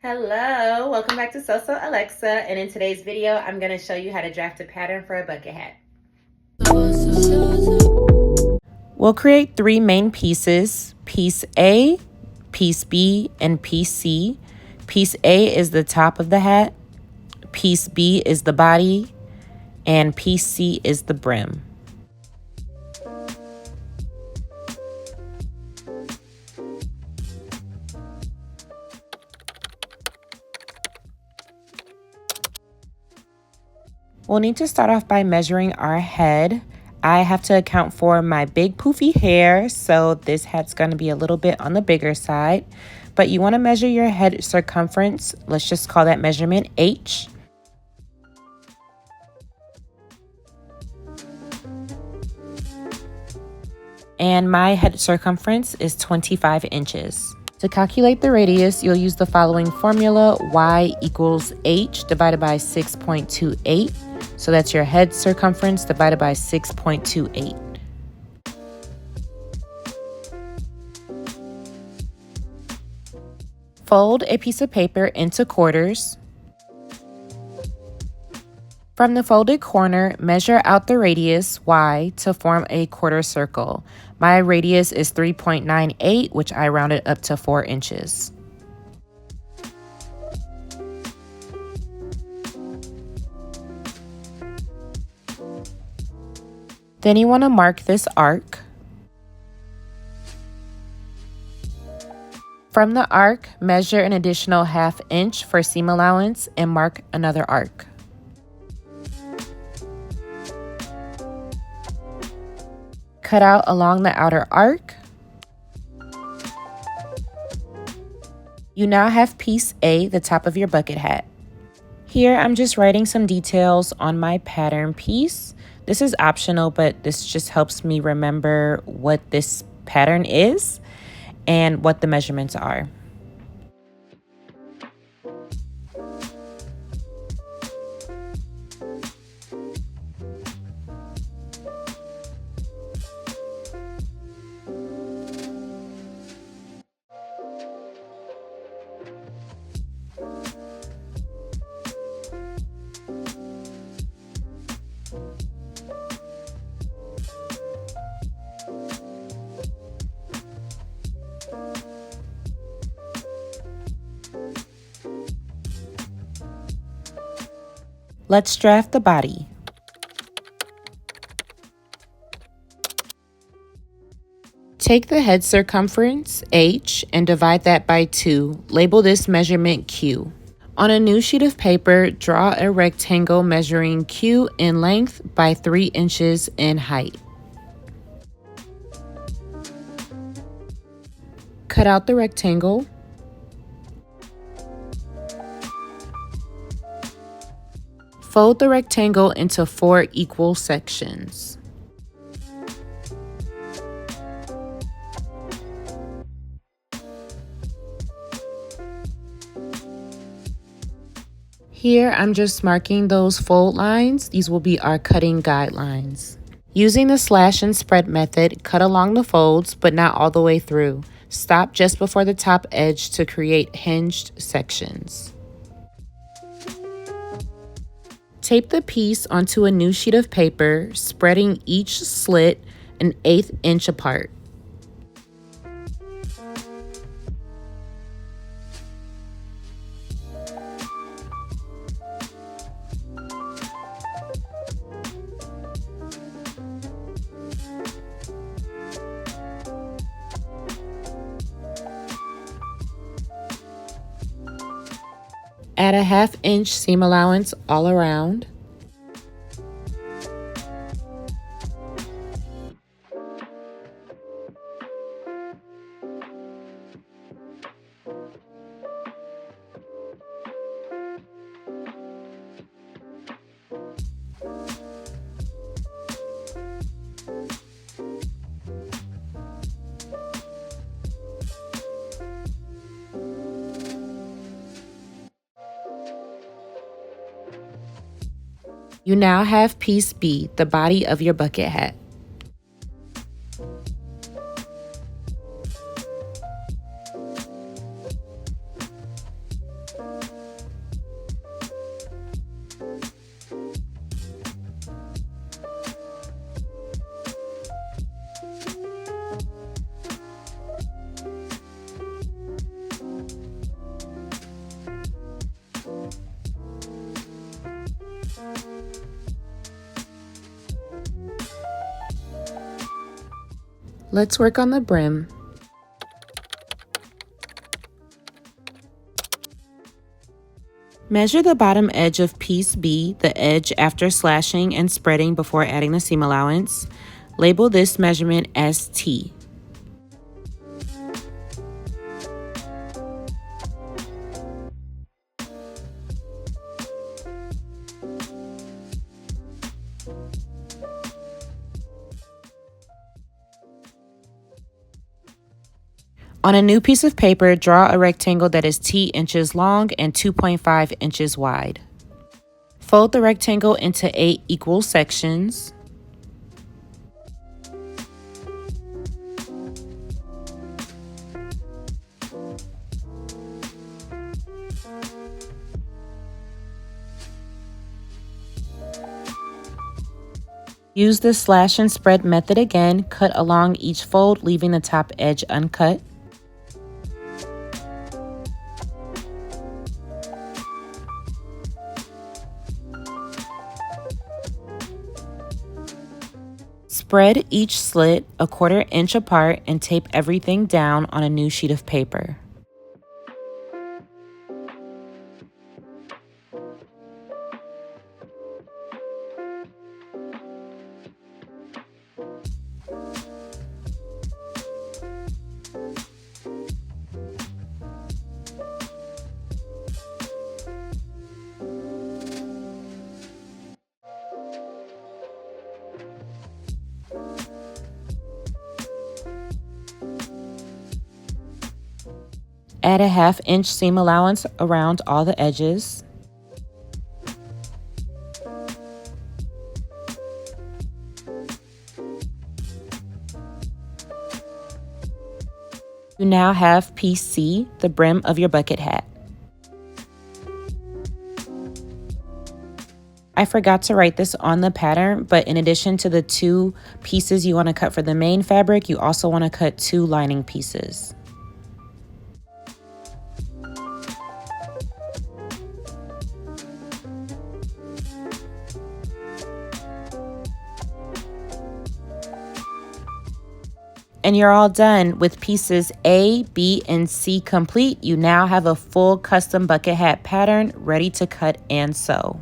Hello, welcome back to Alexa, and in today's video I'm going to show you how to draft a pattern for a bucket hat. We'll create three main pieces: piece A, piece B, and piece C. Piece A is the top of the hat, piece B is the body, and piece C is the brim. We'll need to start off by measuring our head. I have to account for my big poofy hair, so this hat's going to be a little bit on the bigger side. But you want to measure your head circumference. Let's just call that measurement H. And my head circumference is 25 inches. To calculate the radius, you'll use the following formula: y equals h divided by 6.28. So that's your head circumference divided by 6.28. Fold a piece of paper into quarters. From the folded corner, measure out the radius y to form a quarter circle. My radius is 3.98, which I rounded up to 4 inches. Then you want to mark this arc. From the arc, measure an additional 1/2 inch for seam allowance and mark another arc. Cut out along the outer arc. You now have piece A, the top of your bucket hat. Here I'm just writing some details on my pattern piece. This is optional, but this just helps me remember what this pattern is and what the measurements are. Let's draft the body. Take the head circumference, h, and divide that by 2. Label this measurement Q. On a new sheet of paper, draw a rectangle measuring Q in length by 3 inches in height. Cut out the rectangle. Fold the rectangle into 4 equal sections. Here I'm just marking those fold lines. These will be our cutting guidelines. Using the slash and spread method, cut along the folds, but not all the way through. Stop just before the top edge to create hinged sections. Tape the piece onto a new sheet of paper, spreading each slit an 1/8 inch apart. Add a 1/2 inch seam allowance all around. You now have piece B, the body of your bucket hat. Let's work on the brim. Measure the bottom edge of piece B, the edge after slashing and spreading before adding the seam allowance. Label this measurement as T. On a new piece of paper, draw a rectangle that is T inches long and 2.5 inches wide. Fold the rectangle into 8 equal sections. Use the slash and spread method again, cut along each fold, leaving the top edge uncut. Spread each slit a 1/4 inch apart and tape everything down on a new sheet of paper. Add a 1/2 inch seam allowance around all the edges. You now have piece C, the brim of your bucket hat. I forgot to write this on the pattern, but in addition to the 2 pieces you want to cut for the main fabric, you also want to cut 2 lining pieces. And you're all done. With pieces A, B, and C complete, you now have a full custom bucket hat pattern ready to cut and sew.